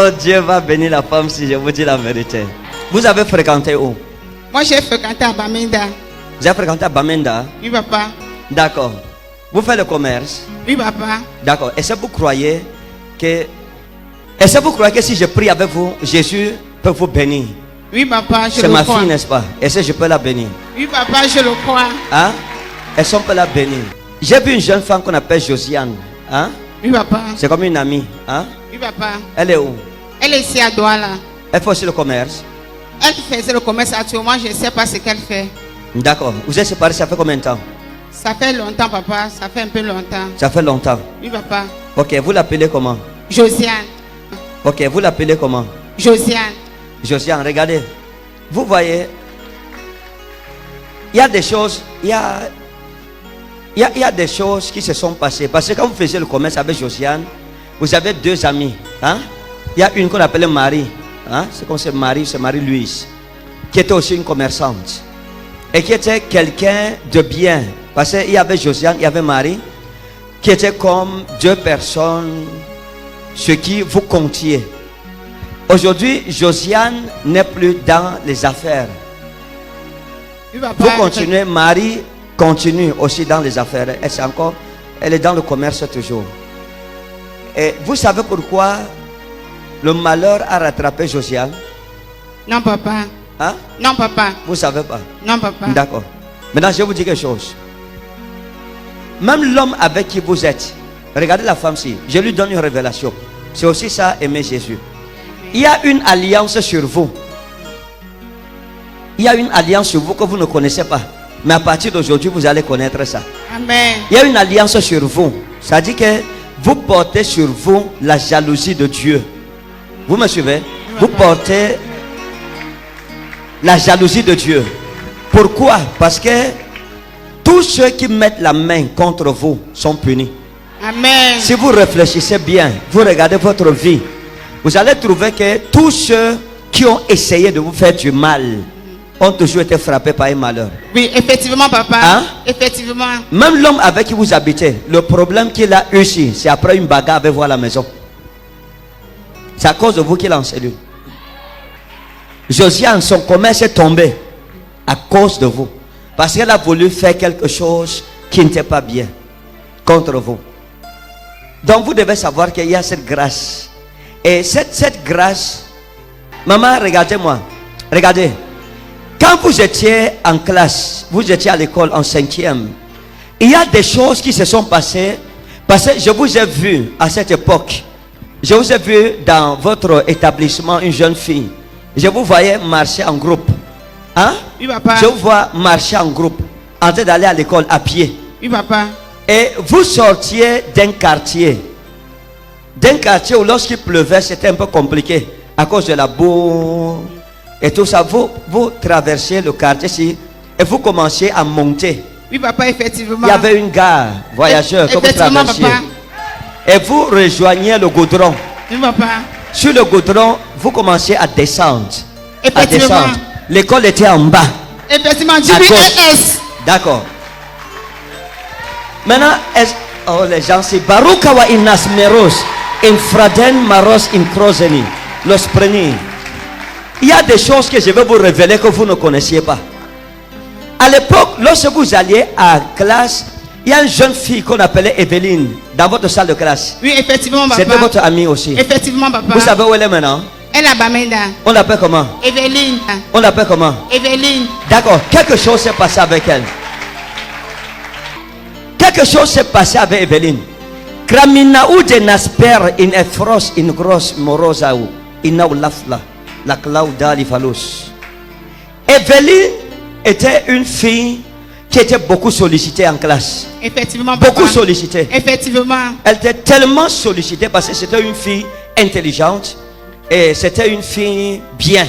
Oh, Dieu va bénir la femme si je vous dis la vérité. Vous avez fréquenté où? Moi, j'ai fréquenté à Bamenda. Vous avez fréquenté à Bamenda? Oui, papa. D'accord. Vous faites le commerce? Oui, papa. D'accord. Est-ce que vous croyez que si je prie avec vous, Jésus peut vous bénir? Oui, papa, je C'est le ma crois. fille, n'est-ce pas? Est-ce que je peux la bénir? Oui, papa, je le crois. Hein? Est-ce qu'on peut la bénir? J'ai vu une jeune femme qu'on appelle Josiane. Hein? Oui, papa. C'est comme une amie. Hein? Oui, papa. Elle est où? Elle est ici à Douala. Elle fait aussi le commerce. Elle faisait le commerce actuellement, je ne sais pas ce qu'elle fait. D'accord. Vous êtes séparés, ça fait combien de temps? Ça fait longtemps, papa. Ça fait un peu longtemps. Ça fait longtemps. Oui, papa. Ok, vous l'appelez comment? Josiane. Ok, vous l'appelez comment? Josiane. Josiane, regardez. Vous voyez, il y a des choses, il y a des choses qui se sont passées. Parce que quand vous faisiez le commerce avec Josiane, vous avez deux amis. Hein? Il y a une qu'on appelait Marie. Hein? C'est comme c'est Marie-Louise. Qui était aussi une commerçante. Et qui était quelqu'un de bien. Parce qu'il y avait Josiane, il y avait Marie. Qui étaient comme deux personnes sur qui vous comptiez. Aujourd'hui, Josiane n'est plus dans les affaires. Oui, papa. Vous continuez, Marie continue aussi dans les affaires. Elle est dans le commerce toujours. Et vous savez pourquoi le malheur a rattrapé Josiane? Non, papa. Hein? Non, papa. Vous ne savez pas? Non, papa. D'accord. Maintenant, je vais vous dire quelque chose. Même l'homme avec qui vous êtes, regardez la femme-ci, je lui donne une révélation. C'est aussi ça, aimer Jésus. Il y a une alliance sur vous. Il y a une alliance sur vous que vous ne connaissez pas. Mais à partir d'aujourd'hui, vous allez connaître ça. Amen. Il y a une alliance sur vous. Ça dit que vous portez sur vous la jalousie de Dieu. Vous me suivez? Vous portez la jalousie de Dieu. Pourquoi? Parce que tous ceux qui mettent la main contre vous sont punis. Amen. Si vous réfléchissez bien, vous regardez votre vie, vous allez trouver que tous ceux qui ont essayé de vous faire du mal ont toujours été frappés par un malheur. Oui, effectivement, papa. Hein? Effectivement. Même l'homme avec qui vous habitez, le problème qu'il a eu ici, c'est après une bagarre avec vous à la maison. C'est à cause de vous qu'il a en cellule. Josiane, son commerce est tombé à cause de vous. Parce qu'elle a voulu faire quelque chose qui n'était pas bien contre vous. Donc vous devez savoir qu'il y a cette grâce. Et cette grâce, maman, regardez-moi. Regardez. Quand vous étiez en classe, vous étiez à l'école en 5e, il y a des choses qui se sont passées. Parce que je vous ai vu à cette époque. Je vous ai vu dans votre établissement une jeune fille. Je vous voyais marcher en groupe. Hein? Oui, papa. Je vous vois marcher en groupe, en train d'aller à l'école à pied. Oui, papa. Et vous sortiez d'un quartier. D'un quartier où lorsqu'il pleuvait, c'était un peu compliqué. À cause de la boue et tout ça. Vous traversiez le quartier ici et vous commenciez à monter. Oui, papa, effectivement. Il y avait une gare voyageur que vous Effectivement, traversiez. papa. Et vous rejoignez le goudron. Oui, papa. Sur le goudron, vous commenciez à descendre. Effectivement. L'école était en bas. Effectivement, À Julie gauche. S. D'accord. Maintenant, oh les gens, c'est Barukawa Inas Meros, Infraden Maros Incrozeni, Los Preni. Il y a des choses que je vais vous révéler que vous ne connaissiez pas. À l'époque, lorsque vous alliez à classe, il y a une jeune fille qu'on appelait Evelyne dans votre salle de classe. Oui, effectivement, papa. C'était votre amie aussi. Effectivement, papa. Vous savez où elle est maintenant? Elle a Bamenda. On l'appelle comment? Evelyne. On l'appelle comment? Evelyne. D'accord, quelque chose s'est passé avec elle. Quelque chose s'est passé avec Evelyne. Kramina ou de nasper in efros in gros morosau inau lafla la clauda li falus. Evelyne était une fille qui était beaucoup sollicitée en classe. Effectivement, papa. Beaucoup sollicitée. Effectivement. Elle était tellement sollicitée parce que c'était une fille intelligente et c'était une fille bien,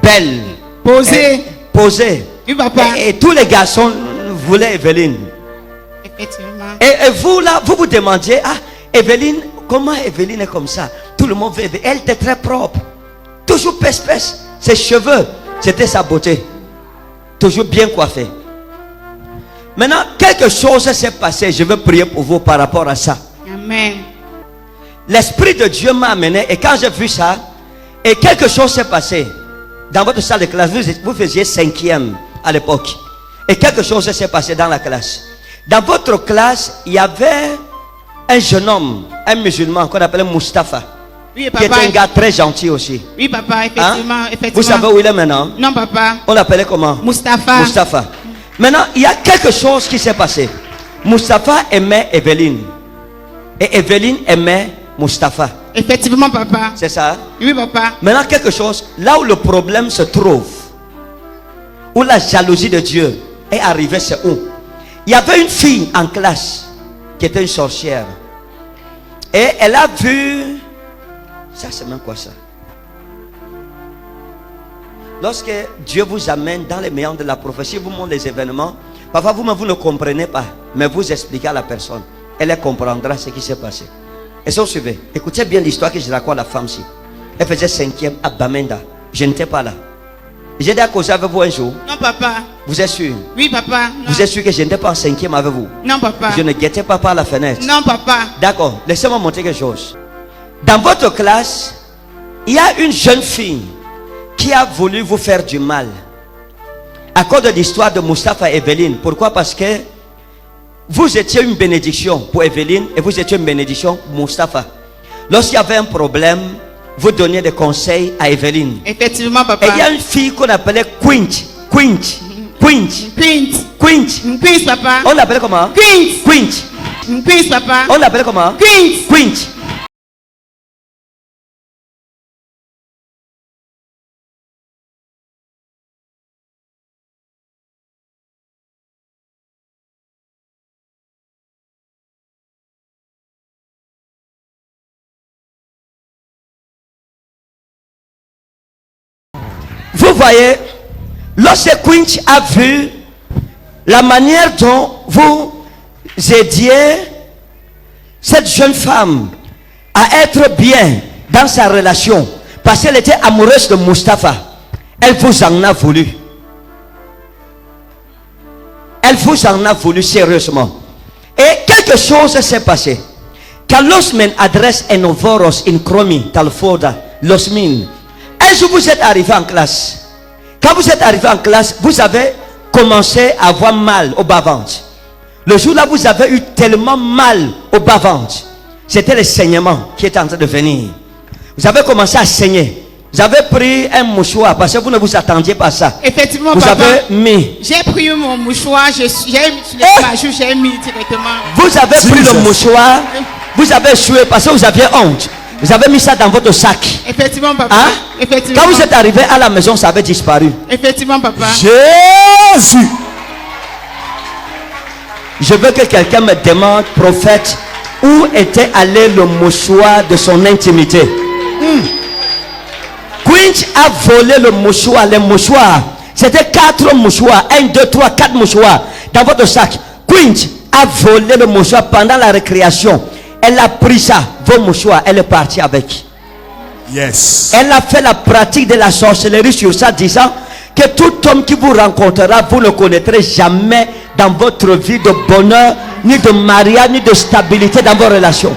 belle, Posée. posée. Oui, papa. Et tous les garçons voulaient Evelyne. Effectivement. Et vous là, vous vous demandiez, ah, Evelyne, comment Evelyne est comme ça? Tout le monde veut. Elle était très propre. Toujours pèse-pèse. Ses cheveux, c'était sa beauté. Toujours bien coiffée. Maintenant, quelque chose s'est passé. Je veux prier pour vous par rapport à ça. Amen. l'Esprit de Dieu m'a amené. Et quand j'ai vu ça, et quelque chose s'est passé. Dans votre salle de classe, vous faisiez 5e à l'époque. Et quelque chose s'est passé dans la classe. Dans votre classe, il y avait un jeune homme, un musulman qu'on appelait Mustapha. Oui, Qui était un gars très gentil aussi. Oui, papa, effectivement, effectivement. Vous savez où il est maintenant? Non, papa. On l'appelait comment? Mustapha. Mustapha. Maintenant, il y a quelque chose qui s'est passé. Mustapha aimait Evelyne. Et Evelyne aimait Mustapha. Effectivement, papa. C'est ça? Oui, papa. Maintenant, quelque chose, là où le problème se trouve, où la jalousie de Dieu est arrivée, c'est où? Il y avait une fille en classe qui était une sorcière. Et elle a vu... Ça, c'est même quoi ça? Lorsque Dieu vous amène dans les méandres de la prophétie, vous montre les événements, parfois vous-même vous ne comprenez pas, mais vous expliquez à la personne. Elle comprendra ce qui s'est passé. Et si vous suivez, écoutez bien l'histoire que je raconte à la femme-ci. Elle faisait 5e à Bamenda. Je n'étais pas là. J'ai déjà causé avec vous un jour. Non, papa. Vous êtes sûr? Oui, papa. Non. Vous êtes sûr que je n'étais pas en 5e avec vous? Non, papa. Je ne guettais pas par la fenêtre. Non, papa. D'accord, laissez-moi montrer quelque chose. Dans votre classe, il y a une jeune fille qui a voulu vous faire du mal. À cause de l'histoire de Mustapha et Evelyne. Pourquoi? Parce que vous étiez une bénédiction pour Evelyne et vous étiez une bénédiction pour Mustapha. Lorsqu'il y avait un problème, vous donniez des conseils à Evelyne. Effectivement, papa. Et il y a une fille qu'on appelait Quint, papa. On l'appelait comment? Quint, papa. On l'appelait comment? Quint. Vous voyez, lorsque Quint a vu la manière dont vous aidiez cette jeune femme à être bien dans sa relation, parce qu'elle était amoureuse de Mustapha, elle vous en a voulu. Elle vous en a voulu sérieusement. Et quelque chose s'est passé. Carlos men adresse en ovoros in chromi talfoda losmin. Un jour vous êtes arrivé en classe. Quand vous êtes arrivé en classe, vous avez commencé à avoir mal au bas-ventre. Le jour-là, vous avez eu tellement mal au bas-ventre. C'était le saignement qui était en train de venir. Vous avez commencé à saigner. Vous avez pris un mouchoir parce que vous ne vous attendiez pas à ça. Effectivement, vous papa. avez mis. J'ai pris mon mouchoir, j'ai mis sur les majoux, j'ai mis directement. Vous avez pris le mouchoir, vous avez sué parce que vous aviez honte. Vous avez mis ça dans votre sac. Effectivement, papa. Hein? Effectivement. Quand vous êtes arrivé à la maison, ça avait disparu. Effectivement, papa. Jésus. Je veux que quelqu'un me demande, prophète, où était allé le mouchoir de son intimité. Quint a volé le mouchoir, les mouchoirs. C'était 4 mouchoirs. 1, 2, 3, 4 mouchoirs dans votre sac. Quint a volé le mouchoir pendant la récréation. Elle a pris ça, vos mouchoirs, elle est partie avec. Yes. Elle a fait la pratique de la sorcellerie sur ça, disant que tout homme qui vous rencontrera, vous ne connaîtrez jamais dans votre vie de bonheur, ni de mariage, ni de stabilité dans vos relations.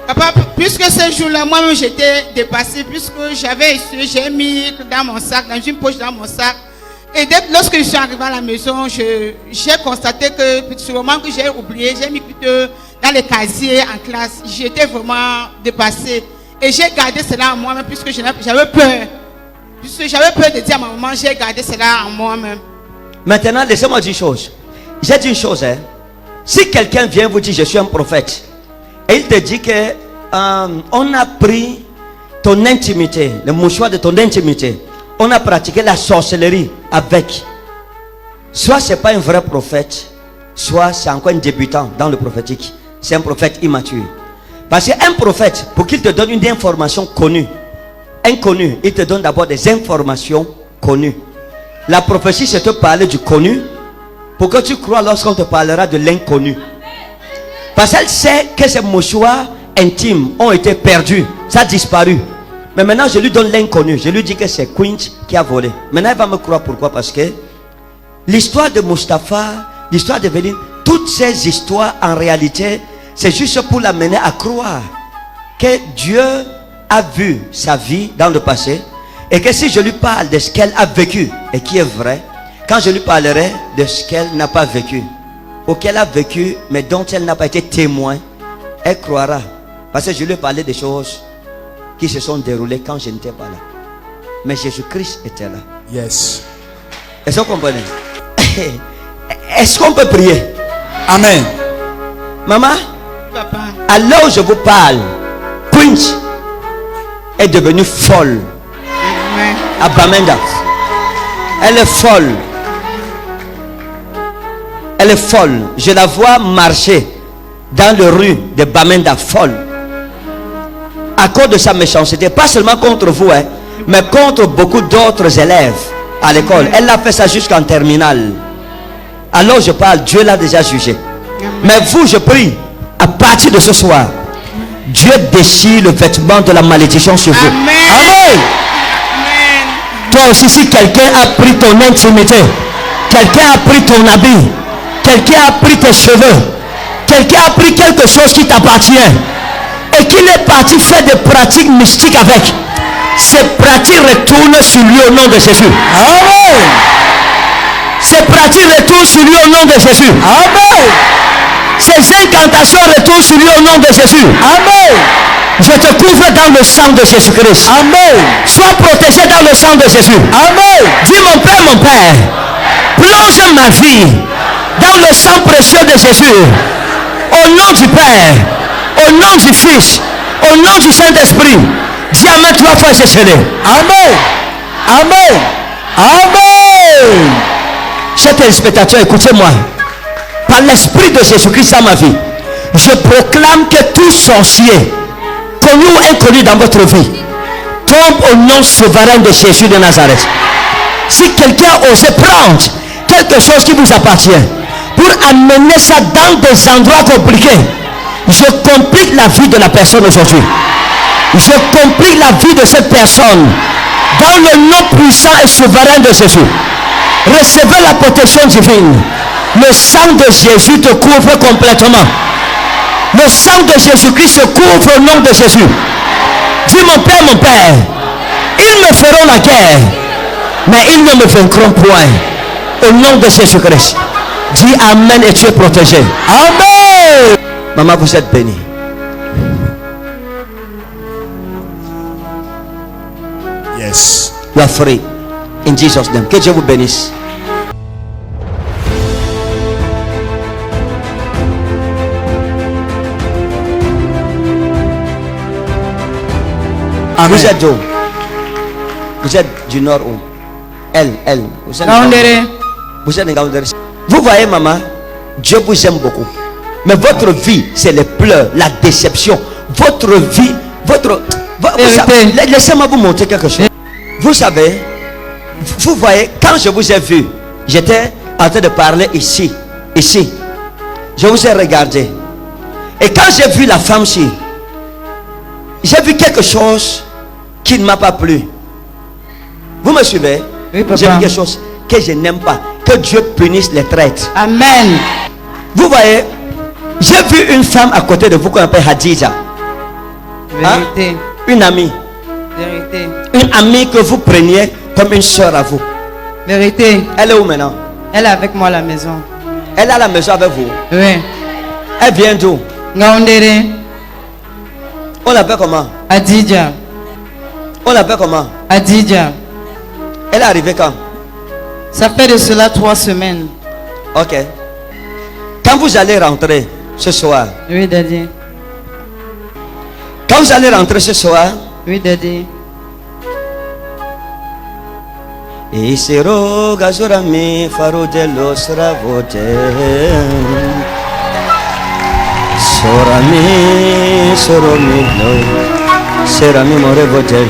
Papa, puisque ce jour-là, moi-même j'étais dépassée, puisque j'avais essuyé, j'ai mis dans mon sac, dans une poche dans mon sac. Et lorsque je suis arrivé à la maison, j'ai constaté que sur le moment que j'ai oublié, j'ai mis plutôt dans les casiers en classe. J'étais vraiment dépassée. Et j'ai gardé cela en moi-même puisque j'avais peur. Puisque j'avais peur de dire à ma maman, j'ai gardé cela en moi-même. Maintenant, laissez-moi dire une chose. J'ai dit une chose. Hein. Si quelqu'un vient vous dire, je suis un prophète, et il te dit que on a pris ton intimité, le mouchoir de ton intimité, on a pratiqué la sorcellerie avec. Soit c'est pas un vrai prophète, soit c'est encore un débutant dans le prophétique. C'est un prophète immature. Parce qu'un prophète, pour qu'il te donne une information connue, inconnu, il te donne d'abord des informations connues. La prophétie, c'est te parler du connu pour que tu crois lorsqu'on te parlera de l'inconnu. Parce qu'elle sait que ces mouchoirs intimes ont été perdus, ça a disparu. Mais maintenant, je lui donne l'inconnu. Je lui dis que c'est Quint qui a volé. Maintenant, elle va me croire pourquoi? Parce que l'histoire de Mustapha l'histoire d'Evelyne, toutes ces histoires, en réalité, c'est juste pour l'amener à croire que Dieu a vu sa vie dans le passé et que si je lui parle de ce qu'elle a vécu et qui est vrai, quand je lui parlerai de ce qu'elle n'a pas vécu ou qu'elle a vécu mais dont elle n'a pas été témoin, elle croira. Parce que je lui ai parlé des choses qui se sont déroulées quand je n'étais pas là. Mais Jésus-Christ était là. Yes. Est-ce que vous comprenez? Est-ce qu'on peut prier? Amen. Maman, Papa. à l'heure où je vous parle, Prince est devenue folle Amen. à Bamenda. Elle est folle. Elle est folle. Je la vois marcher dans les rues de Bamenda, folle. À cause de sa méchanceté, pas seulement contre vous, hein, mais contre beaucoup d'autres élèves à l'école. Elle a fait ça jusqu'en terminale. Alors je parle, Dieu l'a déjà jugé. Mais vous, je prie, à partir de ce soir, Dieu déchire le vêtement de la malédiction sur vous. Amen. Amen. Amen. Toi aussi, si quelqu'un a pris ton intimité, quelqu'un a pris ton habit, quelqu'un a pris tes cheveux, quelqu'un a pris quelque chose qui t'appartient et qu'il est parti faire des pratiques mystiques avec, ces pratiques retournent sur lui au nom de Jésus. Amen. Ces pratiques retournent sur lui au nom de Jésus. Amen. Ces incantations retournent sur lui au nom de Jésus. Amen. Je te couvre dans le sang de Jésus-Christ. Amen. Sois protégé dans le sang de Jésus. Amen. Dis mon Père, plonge ma vie dans le sang précieux de Jésus. Au nom du Père, au nom du Fils, au nom du Saint-Esprit. Dis Amen 3 fois, c'est scellé. Amen. Amen. Amen. Chers téléspectateurs, écoutez-moi. Par l'Esprit de Jésus-Christ dans ma vie, je proclame que tout sorcier, connu ou inconnu dans votre vie, tombe au nom souverain de Jésus de Nazareth. Si quelqu'un ose prendre quelque chose qui vous appartient pour amener ça dans des endroits compliqués, je complique la vie de la personne aujourd'hui. Je complique la vie de cette personne dans le nom puissant et souverain de Jésus. Recevez la protection divine. Le sang de Jésus te couvre complètement. Le sang de Jésus-Christ se couvre au nom de Jésus. Dis mon Père, ils me feront la guerre, mais ils ne me vaincront point. Au nom de Jésus-Christ. Dis Amen et tu es protégé. Amen. Maman, vous êtes bénie. Yes. You are free. In Jesus' name. Que Dieu vous bénisse. Amen. Vous êtes d'où? Vous êtes du nord où? Elle. Vous êtes Gaoundéré. Vous êtes Gaoundéré. Vous voyez, maman, Dieu vous aime beaucoup. Mais votre vie, c'est les pleurs, la déception. Votre vie, vous savez, laissez-moi vous montrer quelque chose. Vous savez, vous voyez, quand je vous ai vu, j'étais en train de parler ici. Je vous ai regardé. Et quand j'ai vu la femme-ci, j'ai vu quelque chose qui ne m'a pas plu. Vous me suivez? Oui, papa. J'ai vu quelque chose que je n'aime pas. Que Dieu punisse les traîtres. Amen. Vous voyez, j'ai vu une femme à côté de vous qu'on appelle Hadija. Vérité. Une amie. Vérité. Une amie que vous preniez comme une soeur à vous. Vérité. Elle est où maintenant? Elle est avec moi à la maison. Elle est à la maison avec vous. Oui. Elle vient d'où? Gaoundéré. On l'appelle comment? Adidja. On l'appelle comment? Adidja. Elle est arrivée quand? Ça fait de cela 3 semaines. Ok. Quand vous allez rentrer ce soir, Oui, daddy. quand vous allez rentrer ce soir, Oui, daddy. Isero gazurami faro de los ravote Sorami no Serami more vote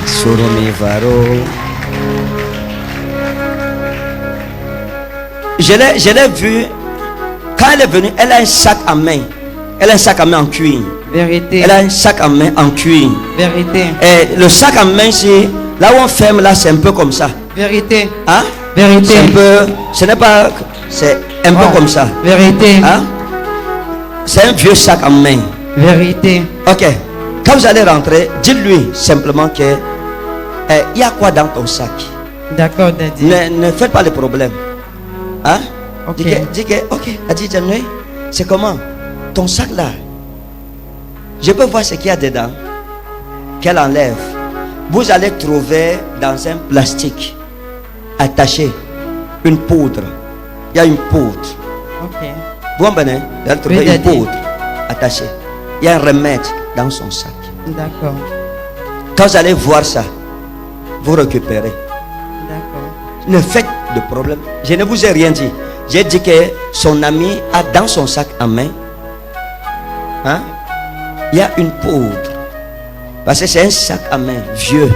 Soromi varo. Je l'ai vu quand elle est venue, elle a un sac à main. Elle a un sac à main en cuir. Vérité. Elle a un sac à main en cuir. Vérité. Et le sac à main, c'est là où on ferme, là, c'est un peu comme ça. Vérité. Hein? Vérité. C'est un peu, ce n'est pas, c'est un peu comme ça. Vérité. Hein? C'est un vieux sac en main. Vérité. Ok. Quand vous allez rentrer, dites-lui simplement que il y a quoi dans ton sac. D'accord, Daddy. Ne faites pas le problème. Hein? Ok. Dis que, ok, Adi Djamne, c'est comment? Ton sac là, je peux voir ce qu'il y a dedans. Qu'elle enlève. Vous allez trouver dans un plastique attaché une poudre. Il y a une poudre. Ok. Vous comprenez? Vous allez trouver Oui, une Daddy. poudre attachée. Il y a un remède dans son sac. D'accord. Quand vous allez voir ça, vous récupérez. D'accord. Ne faites de problème. Je ne vous ai rien dit. J'ai dit que son ami a dans son sac en main, hein, il y a une poudre. Parce que c'est un sac à main vieux.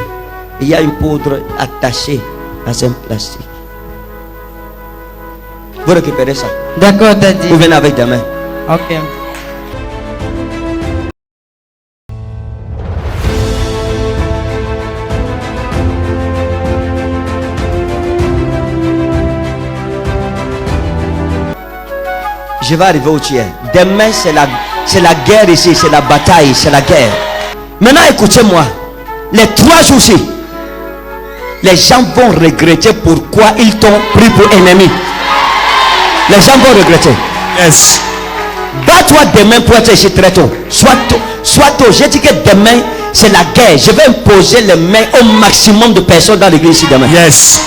Il y a une poudre attachée dans un plastique. Vous récupérez ça. D'accord, Daddy. Vous venez avec des mains. Ok. Je vais arriver où tu es. Demain, c'est la guerre ici. C'est la bataille. C'est la guerre. Maintenant, écoutez-moi. Les 3 jours-ci, les gens vont regretter pourquoi ils t'ont pris pour ennemi. Les gens vont regretter. Yes. Bats-toi demain pour être ici très tôt. Soit tôt. J'ai dit que demain, c'est la guerre. Je vais imposer les mains au maximum de personnes dans l'église ici demain. Yes.